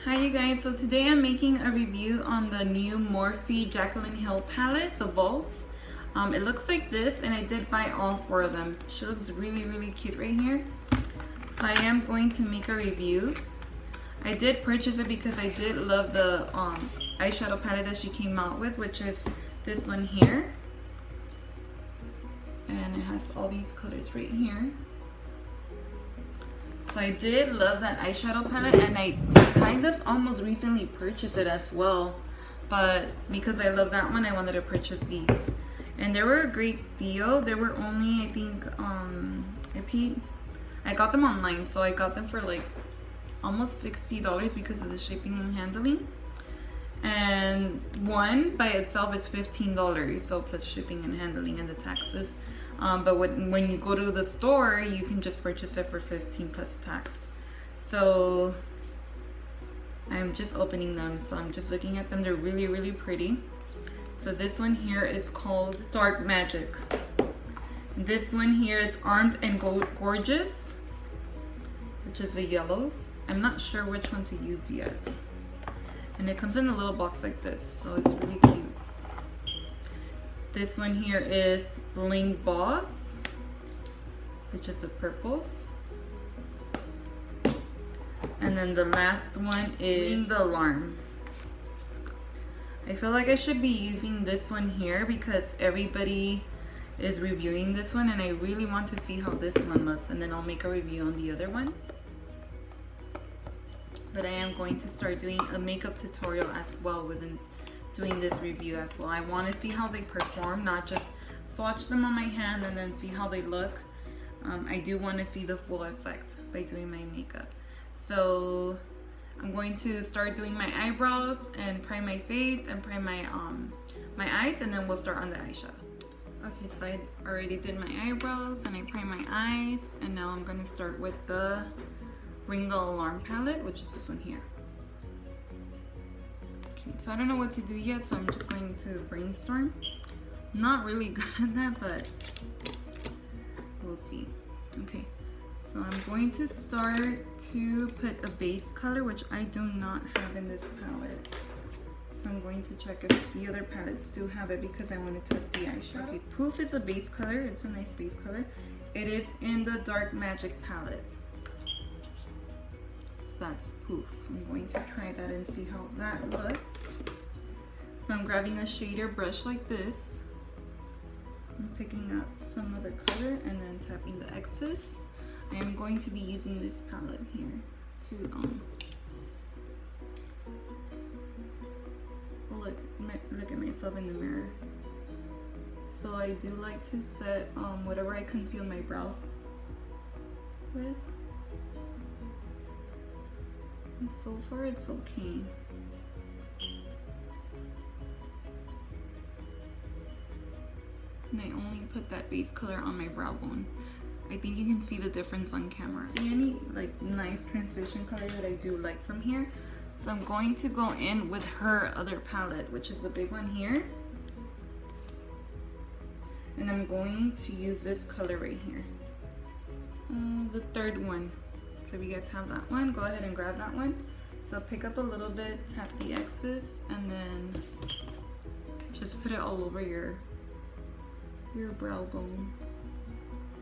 Hi you guys, so today I'm making a review on the new Morphe Jaclyn Hill palette, the Vault. It looks like this, and I did buy all 4 of them. She looks really cute right here. So I am going to make a review. I did purchase it because I did love the eyeshadow palette that she came out with, which is this one here. And it has all these colors right here. So I did love that eyeshadow palette, and I kind of almost recently purchased it as well, but because I love that one, I wanted to purchase these, and they were a great deal. They were only, I think, I got them online, so I got them for like almost $60 because of the shipping and handling, and one by itself is $15, so plus shipping and handling and the taxes. But when you go to the store, you can just purchase it for $15 plus tax. So I'm just opening them, so I'm just looking at them. They're really pretty. So this one here is called Dark Magic. This one here is Armed and Gorgeous, which is the yellows. I'm not sure which one to use yet. And it comes in a little box like this, so it's really cute. This one here is Bling Boss, which is the purples. And then the last one is Ring the Alarm. I feel like I should be using this one here because everybody is reviewing this one, and I really want to see how this one looks, and then I'll make a review on the other ones. But I am going to start doing a makeup tutorial as well within doing this review as well. I want to see how they perform, not just swatch them on my hand and then see how they look. I do want to see the full effect by doing my makeup. So I'm going to start doing my eyebrows and prime my face and prime my eyes, and then we'll start on the eyeshadow. Okay, so I already did my eyebrows and I primed my eyes, and now I'm going to start with the Ring the Alarm palette, which is this one here. So I don't know what to do yet, so I'm just going to brainstorm. Not really good at that, but we'll see. Okay, so I'm going to start to put a base color, which I do not have in this palette. So I'm going to check if the other palettes do have it because I want to test the eyeshadow. Okay, Poof is a base color. It's a nice base color. It is in the Dark Magic palette. That's Poof. I'm going to try that and see how that looks. So I'm grabbing a shader brush like this. I'm picking up some of the color and then tapping the excess. I am going to be using this palette here to look at myself in the mirror. So I do like to set whatever I conceal my brows with. And so far it's okay. And I only put that base color on my brow bone. I think you can see the difference on camera. See any like nice transition color that I do like from here? So I'm going to go in with her other palette, which is the big one here. And I'm going to use this color right here. The third one. So if you guys have that one, go ahead and grab that one. So pick up a little bit, tap the excess, and then just put it all over your brow bone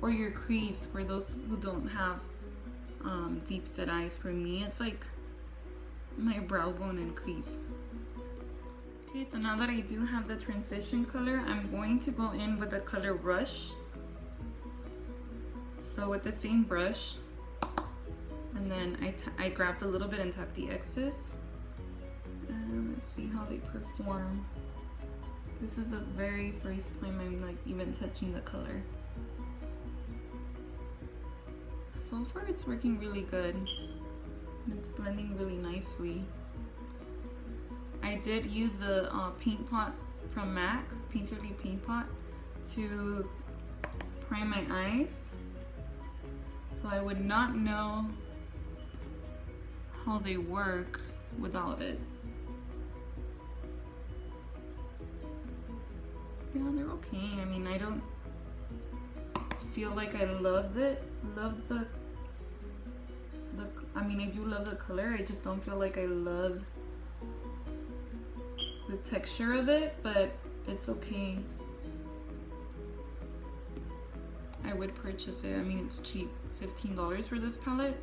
or your crease for those who don't have deep set eyes. For me, it's like my brow bone and crease. Okay, so now that I do have the transition color, I'm going to go in with the color Rush. So with the same brush, and then I grabbed a little bit and tapped the excess, and let's see how they perform. This is the very first time I'm like even touching the color. So far it's working really good. It's blending really nicely. I did use the paint pot from MAC, Painterly Paint Pot, to prime my eyes. So I would not know how they work without it. Yeah, they're okay. I mean, I don't feel like I loved it. Love the I mean, I do love the color. I just don't feel like I love the texture of it, but it's okay. I would purchase it. I mean, it's cheap. $15 for this palette.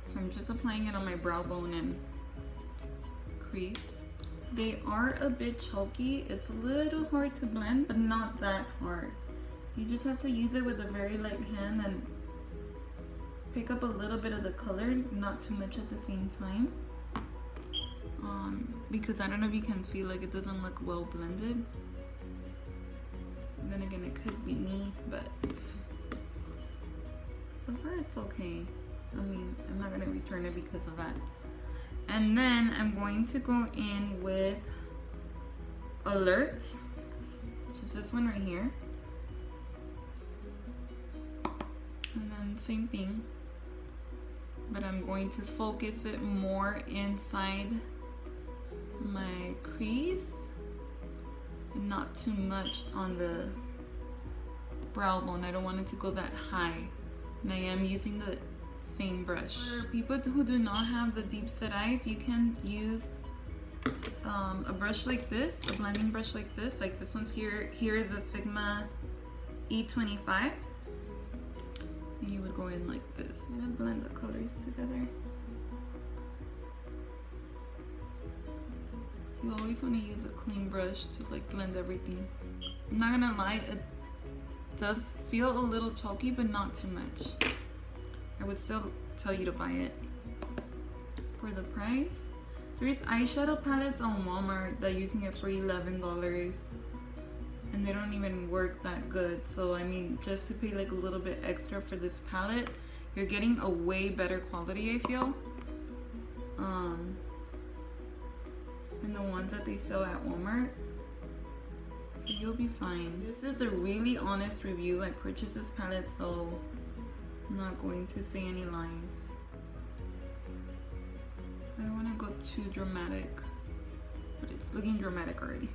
So I'm just applying it on my brow bone and crease. They are a bit chalky. It's a little hard to blend, but not that hard. You just have to use it with a very light hand and pick up a little bit of the color, not too much at the same time. Because I don't know if you can see, like, it doesn't look well blended. And then again, it could be me, but so far it's okay. I mean, I'm not gonna return it because of that. And then I'm going to go in with Alert, which is this one right here. And then same thing, but I'm going to focus it more inside my crease and not too much on the brow bone. I don't want it to go that high. And I am using the same brush. For people who do not have the deep set eyes, you can use a brush like this, a blending brush like this one's here. Here is a Sigma E25. And you would go in like this. I'm gonna blend the colors together. You always want to use a clean brush to like blend everything. I'm not gonna lie, it does feel a little chalky, but not too much. I would still tell you to buy it. For the price, there's eyeshadow palettes on Walmart that you can get for $11. And they don't even work that good. So I mean, just to pay like a little bit extra for this palette, you're getting a way better quality, I feel. And the ones that they sell at Walmart. So you'll be fine. This is a really honest review. I purchased this palette, so I'm not going to say any lies. I don't want to go too dramatic, but it's looking dramatic already.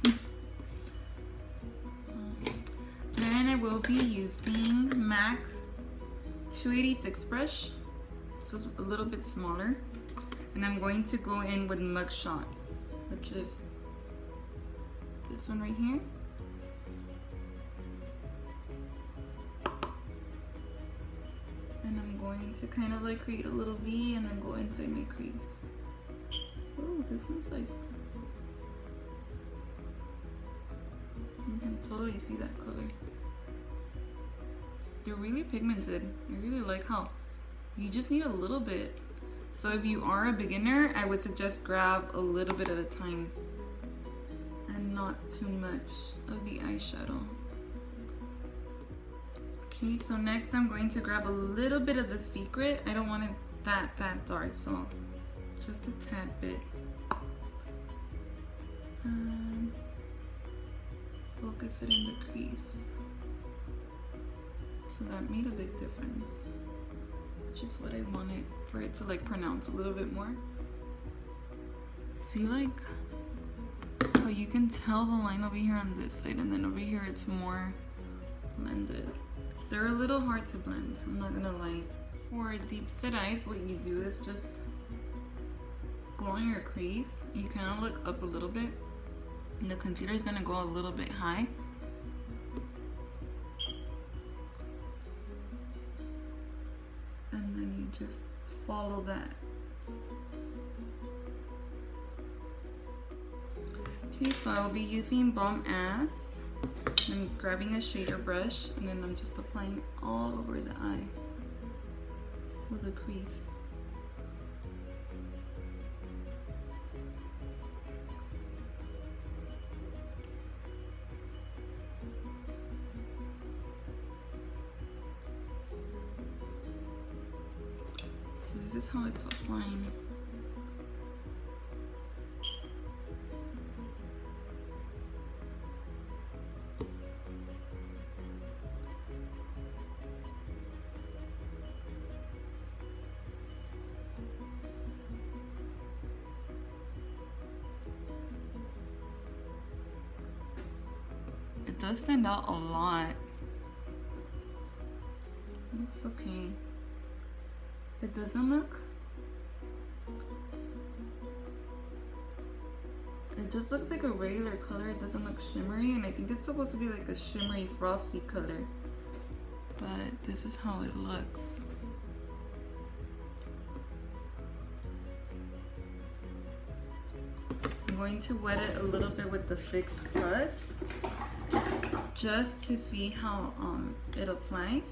Then I will be using MAC 286 brush. So it's a little bit smaller. And I'm going to go in with Mugshot, which is this one right here. And I'm going to kind of like create a little V and then go inside my crease. Oh, this one's like, you can totally see that color. You're really pigmented. I really like how you just need a little bit. So if you are a beginner, I would suggest grab a little bit at a time and not too much of the eyeshadow. Okay, so next I'm going to grab a little bit of the Secret. I don't want it that dark, so just a tad bit. And focus it in the crease. So that made a big difference, which is what I wanted for it to like pronounce a little bit more. See, like how you can tell the line over here on this side, and then over here it's more blended. They're a little hard to blend, I'm not gonna lie. For deep set eyes, what you do is just go on your crease, and you kind of look up a little bit, and the concealer is gonna go a little bit high. And then you just follow that. Okay, so I'll be using Bomb Ass. I'm grabbing a shader brush and then I'm just applying it all over the eye with a crease. So this is how it's applying. It does stand out a lot. okay. It doesn't look, it just looks like a regular color. It doesn't look shimmery, and I think it's supposed to be like a shimmery frosty color, but this is how it looks. I'm going to wet it a little bit with the Fix Plus just to see how it applies.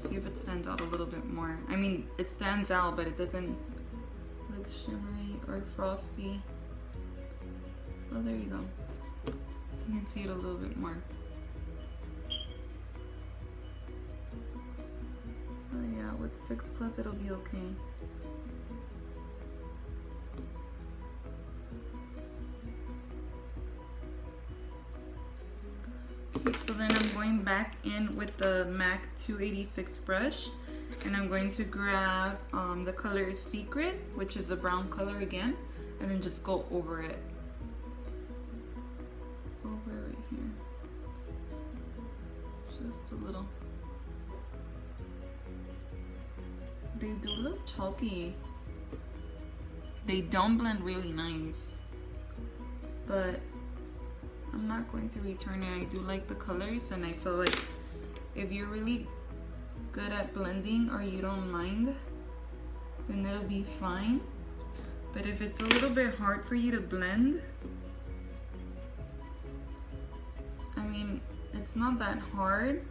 See if it stands out a little bit more. I mean, it stands out, but it doesn't look shimmery or frosty. Oh, there you go. You can see it a little bit more. Oh yeah, with Fix Plus it'll be okay. Okay, so then I'm going back in with the MAC 286 brush, and I'm going to grab the color Secret, which is a brown color again, and then just go over it. Over right here. Just a little. They do look chalky. They don't blend really nice, but I'm not going to return it. I do like the colors, and I feel like if you're really good at blending or you don't mind, then it'll be fine. But if it's a little bit hard for you to blend, I mean, it's not that hard.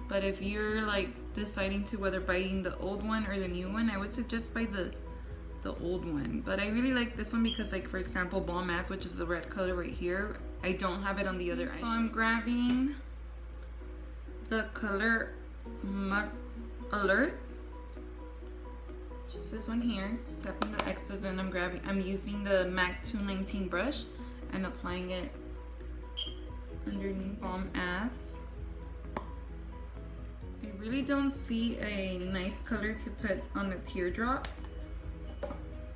But if you're like deciding to whether buying the old one or the new one, I would suggest buy the old one. But I really like this one because, like, for example, Bomb Ass, which is the red color right here, I don't have it on the other eye. So I'm grabbing the color Mug Alert, just this one here, tapping the X's, and I'm using the MAC 219 brush and applying it underneath Bomb Ass. I really don't see a nice color to put on the teardrop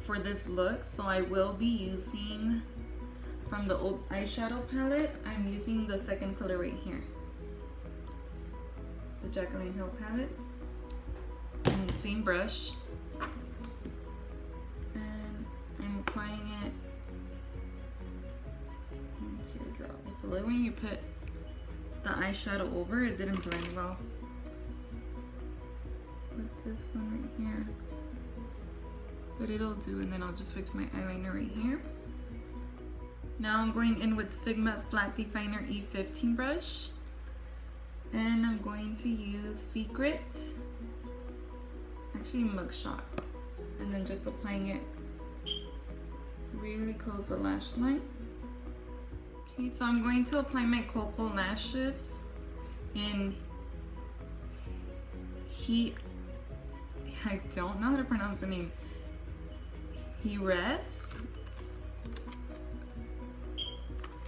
for this look, so I will be using from the old eyeshadow palette. I'm using the second color right here, the Jaclyn Hill palette, and the same brush, and I'm applying it on the teardrop. So like when you put the eyeshadow over, it didn't blend well with this one right here, but it'll do. And then I'll just fix my eyeliner right here. Now I'm going in with Sigma Flat Definer E15 brush, and I'm going to use Secret, actually Mugshot, and then just applying it really close the lash line. Okay, so I'm going to apply my Cocoa lashes in I don't know how to pronounce the name. Heres.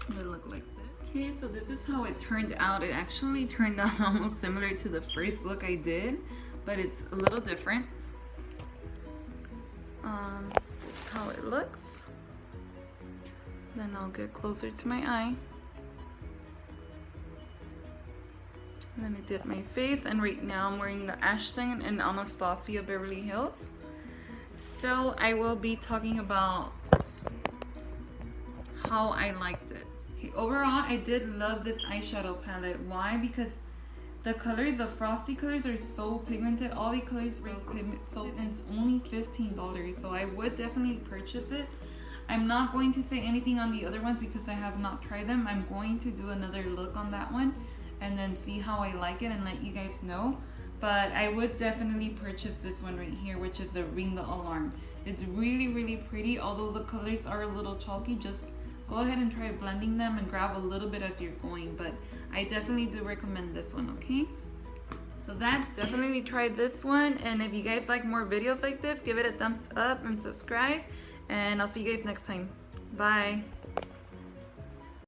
They look like this. Okay, so this is how it turned out. It actually turned out almost similar to the first look I did, but it's a little different. This is how it looks. Then I'll get closer to my eye. And then I dip my face, and right now I'm wearing the Ashton and Anastasia Beverly Hills. So I will be talking about how I liked it. Okay, overall, I did love this eyeshadow palette. Why? Because the colors, the frosty colors, are so pigmented. All the colors are pigmented, so it's only $15. So I would definitely purchase it. I'm not going to say anything on the other ones because I have not tried them. I'm going to do another look on that one and then see how I like it and let you guys know. But I would definitely purchase this one right here, which is the Ring the Alarm. It's really, really pretty. Although the colors are a little chalky, just go ahead and try blending them and grab a little bit as you're going. But I definitely do recommend this one, okay? So that's definitely try this one. And if you guys like more videos like this, give it a thumbs up and subscribe. And I'll see you guys next time. Bye.